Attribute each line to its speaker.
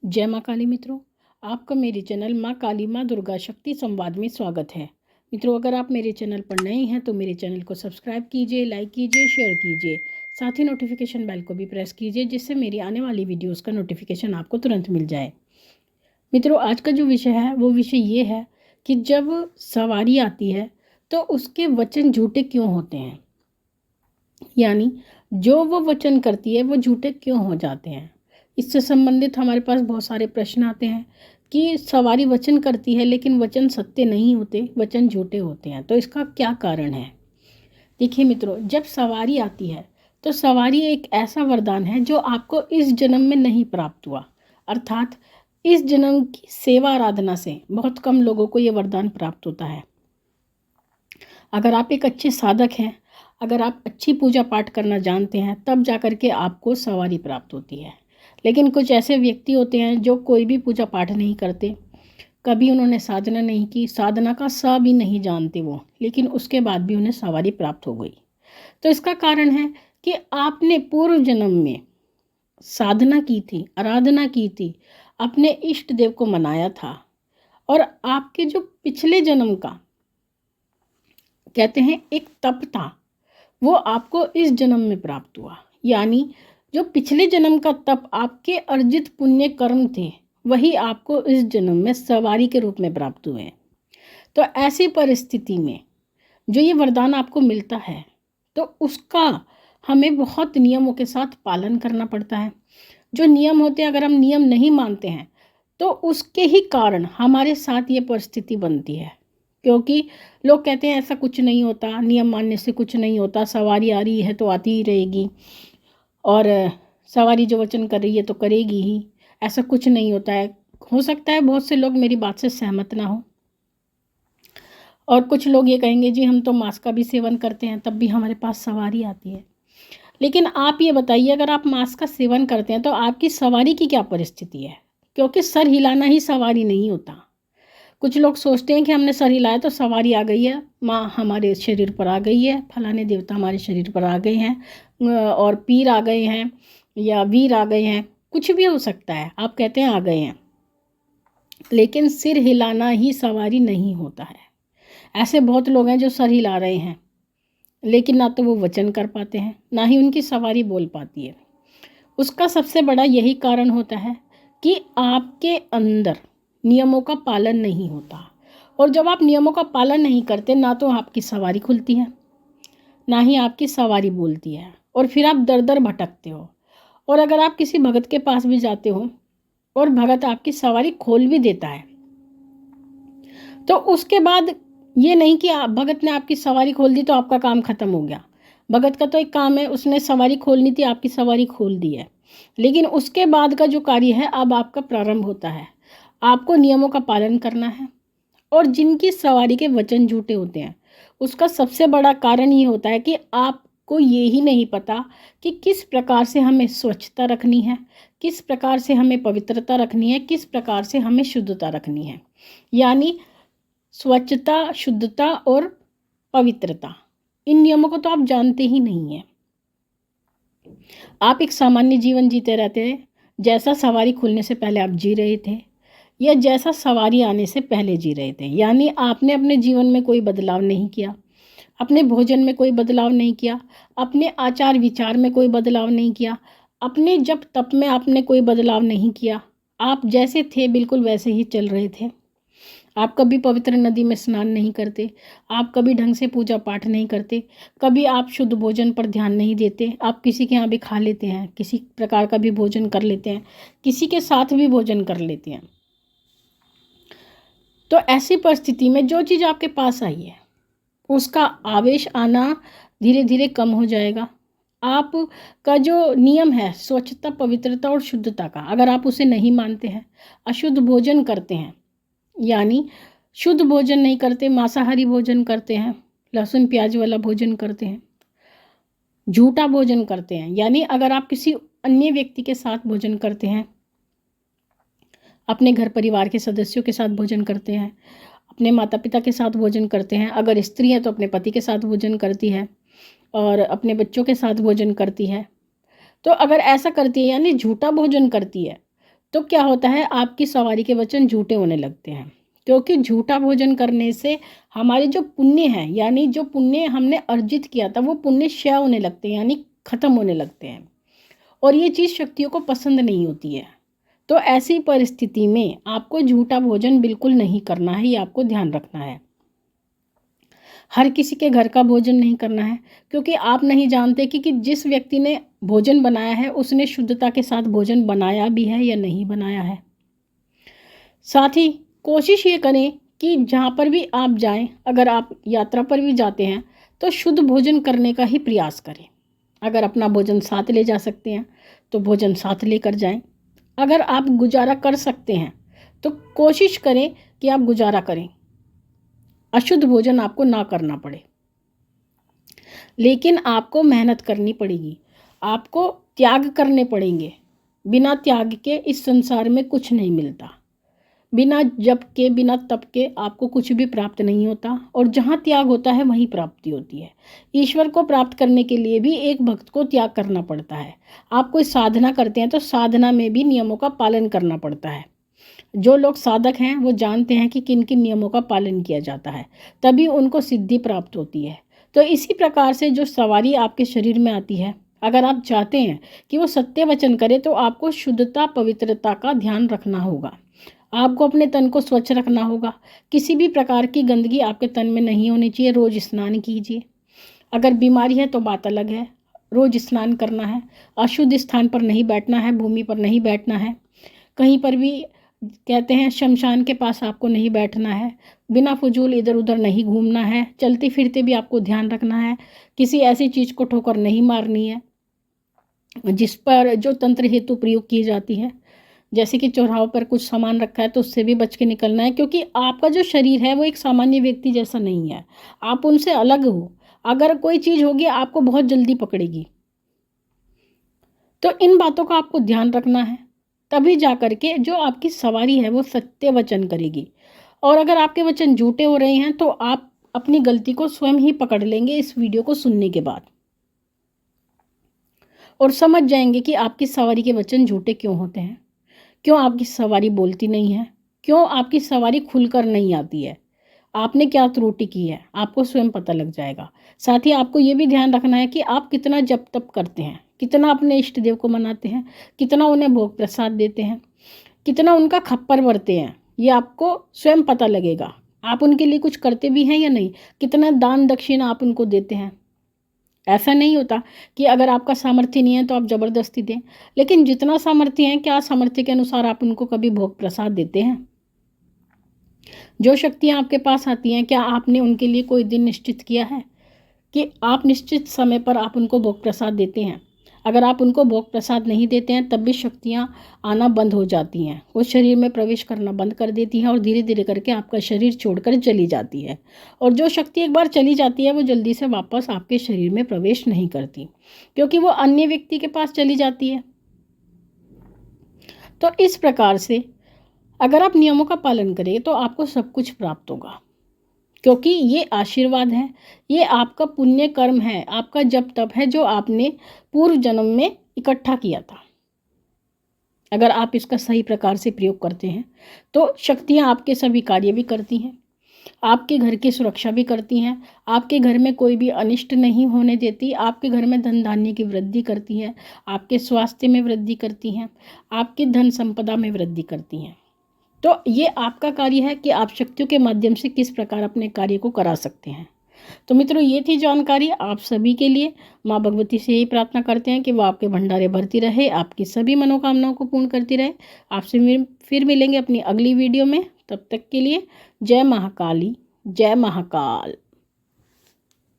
Speaker 1: जय माँ काली मित्रों, आपका मेरे चैनल माँ काली माँ दुर्गा शक्ति संवाद में स्वागत है। मित्रों, अगर आप मेरे चैनल पर नए हैं तो मेरे चैनल को सब्सक्राइब कीजिए, लाइक कीजिए, शेयर कीजिए, साथ ही नोटिफिकेशन बेल को भी प्रेस कीजिए जिससे मेरी आने वाली वीडियोस का नोटिफिकेशन आपको तुरंत मिल जाए। मित्रों, आज का जो विषय है वो विषय ये है कि जब सवारी आती है तो उसके वचन झूठे क्यों होते हैं, यानी जो वो वचन करती है वो झूठे क्यों हो जाते हैं। इससे संबंधित हमारे पास बहुत सारे प्रश्न आते हैं कि सवारी वचन करती है लेकिन वचन सत्य नहीं होते, वचन झूठे होते हैं, तो इसका क्या कारण है। देखिए मित्रों, जब सवारी आती है तो सवारी एक ऐसा वरदान है जो आपको इस जन्म में नहीं प्राप्त हुआ, अर्थात इस जन्म की सेवा आराधना से बहुत कम लोगों को ये वरदान प्राप्त होता है। अगर आप एक अच्छे साधक हैं, अगर आप अच्छी पूजा पाठ करना जानते हैं, तब जा कर के आपको सवारी प्राप्त होती है। लेकिन कुछ ऐसे व्यक्ति होते हैं जो कोई भी पूजा पाठ नहीं करते, कभी उन्होंने साधना नहीं की, साधना का सा भी नहीं जानते वो, लेकिन उसके बाद भी उन्हें सवारी प्राप्त हो गई। तो इसका कारण है कि आपने पूर्व जन्म में साधना की थी, आराधना की थी, अपने इष्ट देव को मनाया था, और आपके जो पिछले जन्म का कहते हैं एक तप था, वो आपको इस जन्म में प्राप्त हुआ। यानी जो पिछले जन्म का तप, आपके अर्जित पुण्य कर्म थे, वही आपको इस जन्म में सवारी के रूप में प्राप्त हुए। तो ऐसी परिस्थिति में जो ये वरदान आपको मिलता है तो उसका हमें बहुत नियमों के साथ पालन करना पड़ता है। जो नियम होते हैं, अगर हम नियम नहीं मानते हैं तो उसके ही कारण हमारे साथ ये परिस्थिति बनती है। क्योंकि लोग कहते हैं ऐसा कुछ नहीं होता, नियम मानने से कुछ नहीं होता, सवारी आ रही है तो आती ही रहेगी, और सवारी जो वचन कर रही है तो करेगी ही, ऐसा कुछ नहीं होता है। हो सकता है बहुत से लोग मेरी बात से सहमत ना हो, और कुछ लोग ये कहेंगे जी हम तो मांस का भी सेवन करते हैं तब भी हमारे पास सवारी आती है। लेकिन आप ये बताइए, अगर आप मांस का सेवन करते हैं तो आपकी सवारी की क्या परिस्थिति है, क्योंकि सर हिलाना ही सवारी नहीं होता। कुछ लोग सोचते हैं कि हमने सर हिलाया तो सवारी आ गई है, माँ हमारे शरीर पर आ गई है, फलाने देवता हमारे शरीर पर आ गए हैं, और पीर आ गए हैं या वीर आ गए हैं, कुछ भी हो सकता है, आप कहते हैं आ गए हैं, लेकिन सिर हिलाना ही सवारी नहीं होता है। ऐसे बहुत लोग हैं जो सर हिला रहे हैं लेकिन ना तो वो वचन कर पाते हैं, ना ही उनकी सवारी बोल पाती है। उसका सबसे बड़ा यही कारण होता है कि आपके अंदर नियमों का पालन नहीं होता, और जब आप नियमों का पालन नहीं करते, ना तो आपकी सवारी खुलती है, ना ही आपकी सवारी बोलती है, और फिर आप दर दर भटकते हो। और अगर आप किसी भगत के पास भी जाते हो और भगत आपकी सवारी खोल भी देता है, तो उसके बाद ये नहीं कि भगत ने आपकी सवारी खोल दी तो आपका काम खत्म हो गया। भगत का तो एक काम है, उसने सवारी खोलनी थी, आपकी सवारी खोल दी है, लेकिन उसके बाद का जो कार्य है अब आपका प्रारंभ होता है। आपको नियमों का पालन करना है, और जिनकी सवारी के वचन झूठे होते हैं उसका सबसे बड़ा कारण ये होता है कि आपको ये ही नहीं पता कि किस प्रकार से हमें स्वच्छता रखनी है, किस प्रकार से हमें पवित्रता रखनी है, किस प्रकार से हमें शुद्धता रखनी है। यानी स्वच्छता, शुद्धता और पवित्रता, इन नियमों को तो आप जानते ही नहीं हैं। आप एक सामान्य जीवन जीते रहते हैं, जैसा सवारी खुलने से पहले आप जी रहे थे, या जैसा सवारी आने से पहले जी रहे थे। यानी आपने अपने जीवन में कोई बदलाव नहीं किया, अपने भोजन में कोई बदलाव नहीं किया, अपने आचार विचार में कोई बदलाव नहीं किया, अपने जप तप में आपने कोई बदलाव नहीं किया। आप जैसे थे बिल्कुल वैसे ही चल रहे थे। आप कभी पवित्र नदी में स्नान नहीं करते, आप कभी ढंग से पूजा पाठ नहीं करते, कभी आप शुद्ध भोजन पर ध्यान नहीं देते, आप किसी के यहाँ भी खा लेते हैं, किसी प्रकार का भी भोजन कर लेते हैं, किसी के साथ भी भोजन कर लेते हैं। तो ऐसी परिस्थिति में जो चीज़ आपके पास आई है उसका आवेश आना धीरे धीरे कम हो जाएगा। आप का जो नियम है स्वच्छता, पवित्रता और शुद्धता का, अगर आप उसे नहीं मानते हैं, अशुद्ध भोजन करते हैं, यानी शुद्ध भोजन नहीं करते, मांसाहारी भोजन करते हैं, लहसुन प्याज वाला भोजन करते हैं, झूठा भोजन करते हैं, यानी अगर आप किसी अन्य व्यक्ति के साथ भोजन करते हैं, अपने घर परिवार के सदस्यों के साथ भोजन करते हैं, अपने माता पिता के साथ भोजन करते हैं, अगर स्त्री है तो अपने पति के साथ भोजन करती है, और अपने बच्चों के साथ भोजन करती है, तो अगर ऐसा करती है यानी झूठा भोजन करती है, तो क्या होता है, आपकी सवारी के वचन झूठे होने लगते हैं, क्योंकि झूठा भोजन करने से हमारे जो पुण्य हैं, यानी जो पुण्य हमने अर्जित किया था वो पुण्य क्षय होने लगते हैं, यानी खत्म होने लगते हैं, और ये चीज़ शक्तियों को पसंद नहीं होती है। तो ऐसी परिस्थिति में आपको झूठा भोजन बिल्कुल नहीं करना है, ये आपको ध्यान रखना है। हर किसी के घर का भोजन नहीं करना है, क्योंकि आप नहीं जानते कि जिस व्यक्ति ने भोजन बनाया है उसने शुद्धता के साथ भोजन बनाया भी है या नहीं बनाया है। साथ ही कोशिश ये करें कि जहाँ पर भी आप जाएं, अगर आप यात्रा पर भी जाते हैं तो शुद्ध भोजन करने का ही प्रयास करें। अगर अपना भोजन साथ ले जा सकते हैं तो भोजन साथ लेकर जाएं। अगर आप गुजारा कर सकते हैं तो कोशिश करें कि आप गुजारा करें, अशुद्ध भोजन आपको ना करना पड़े। लेकिन आपको मेहनत करनी पड़ेगी, आपको त्याग करने पड़ेंगे। बिना त्याग के इस संसार में कुछ नहीं मिलता। बिना जप के, बिना तप के आपको कुछ भी प्राप्त नहीं होता, और जहाँ त्याग होता है वहीं प्राप्ति होती है। ईश्वर को प्राप्त करने के लिए भी एक भक्त को त्याग करना पड़ता है। आप कोई साधना करते हैं तो साधना में भी नियमों का पालन करना पड़ता है। जो लोग साधक हैं वो जानते हैं कि किन किन नियमों का पालन किया जाता है, तभी उनको सिद्धि प्राप्त होती है। तो इसी प्रकार से जो सवारी आपके शरीर में आती है, अगर आप चाहते हैं कि वो सत्य वचन करे तो आपको शुद्धता, पवित्रता का ध्यान रखना होगा। आपको अपने तन को स्वच्छ रखना होगा। किसी भी प्रकार की गंदगी आपके तन में नहीं होनी चाहिए। रोज़ स्नान कीजिए। अगर बीमारी है तो बात अलग है, रोज़ स्नान करना है। अशुद्ध स्थान पर नहीं बैठना है, भूमि पर नहीं बैठना है। कहीं पर भी कहते हैं शमशान के पास आपको नहीं बैठना है। बिना फजूल इधर उधर नहीं घूमना है। चलते फिरते भी आपको ध्यान रखना है। किसी ऐसी चीज़ को ठोकर नहीं मारनी है जिस पर जो तंत्र हेतु प्रयोग की जाती है। जैसे कि चौराहों पर कुछ सामान रखा है तो उससे भी बच के निकलना है, क्योंकि आपका जो शरीर है वो एक सामान्य व्यक्ति जैसा नहीं है, आप उनसे अलग हो। अगर कोई चीज़ होगी आपको बहुत जल्दी पकड़ेगी। तो इन बातों का आपको ध्यान रखना है, तभी जा कर के जो आपकी सवारी है वो सत्य वचन करेगी। और अगर आपके वचन झूठे हो रहे हैं तो आप अपनी गलती को स्वयं ही पकड़ लेंगे इस वीडियो को सुनने के बाद, और समझ जाएंगे कि आपकी सवारी के वचन झूठे क्यों होते हैं, क्यों आपकी सवारी बोलती नहीं है, क्यों आपकी सवारी खुलकर नहीं आती है, आपने क्या त्रुटि की है, आपको स्वयं पता लग जाएगा। साथ ही आपको ये भी ध्यान रखना है कि आप कितना जप तप करते हैं, कितना अपने इष्ट देव को मनाते हैं, कितना उन्हें भोग प्रसाद देते हैं, कितना उनका खप्पर भरते हैं, ये आपको स्वयं पता लगेगा। आप उनके लिए कुछ करते भी हैं या नहीं, कितना दान दक्षिणा आप उनको देते हैं। ऐसा नहीं होता कि अगर आपका सामर्थ्य नहीं है तो आप ज़बरदस्ती दें, लेकिन जितना सामर्थ्य है, क्या सामर्थ्य के अनुसार आप उनको कभी भोग प्रसाद देते हैं? जो शक्तियाँ आपके पास आती हैं, क्या आपने उनके लिए कोई दिन निश्चित किया है कि आप निश्चित समय पर आप उनको भोग प्रसाद देते हैं? अगर आप उनको भोग प्रसाद नहीं देते हैं तब भी शक्तियाँ आना बंद हो जाती हैं, वो शरीर में प्रवेश करना बंद कर देती हैं और धीरे धीरे करके आपका शरीर छोड़कर चली जाती है। और जो शक्ति एक बार चली जाती है वो जल्दी से वापस आपके शरीर में प्रवेश नहीं करती, क्योंकि वो अन्य व्यक्ति के पास चली जाती है। तो इस प्रकार से अगर आप नियमों का पालन करें तो आपको सब कुछ प्राप्त होगा, क्योंकि ये आशीर्वाद है, ये आपका पुण्य कर्म है, आपका जप तप है जो आपने पूर्व जन्म में इकट्ठा किया था। अगर आप इसका सही प्रकार से प्रयोग करते हैं तो शक्तियाँ आपके सभी कार्य भी करती हैं, आपके घर की सुरक्षा भी करती हैं, आपके घर में कोई भी अनिष्ट नहीं होने देती, आपके घर में धन धान्य की वृद्धि करती है, आपके स्वास्थ्य में वृद्धि करती हैं, आपकी धन संपदा में वृद्धि करती हैं। तो ये आपका कार्य है कि आप शक्तियों के माध्यम से किस प्रकार अपने कार्य को करा सकते हैं। तो मित्रों, ये थी जानकारी आप सभी के लिए। माँ भगवती से यही प्रार्थना करते हैं कि वो आपके भंडारे भरती रहे, आपकी सभी मनोकामनाओं को पूर्ण करती रहे। आपसे फिर मिलेंगे अपनी अगली वीडियो में। तब तक के लिए जय महाकाली, जय महाकाल।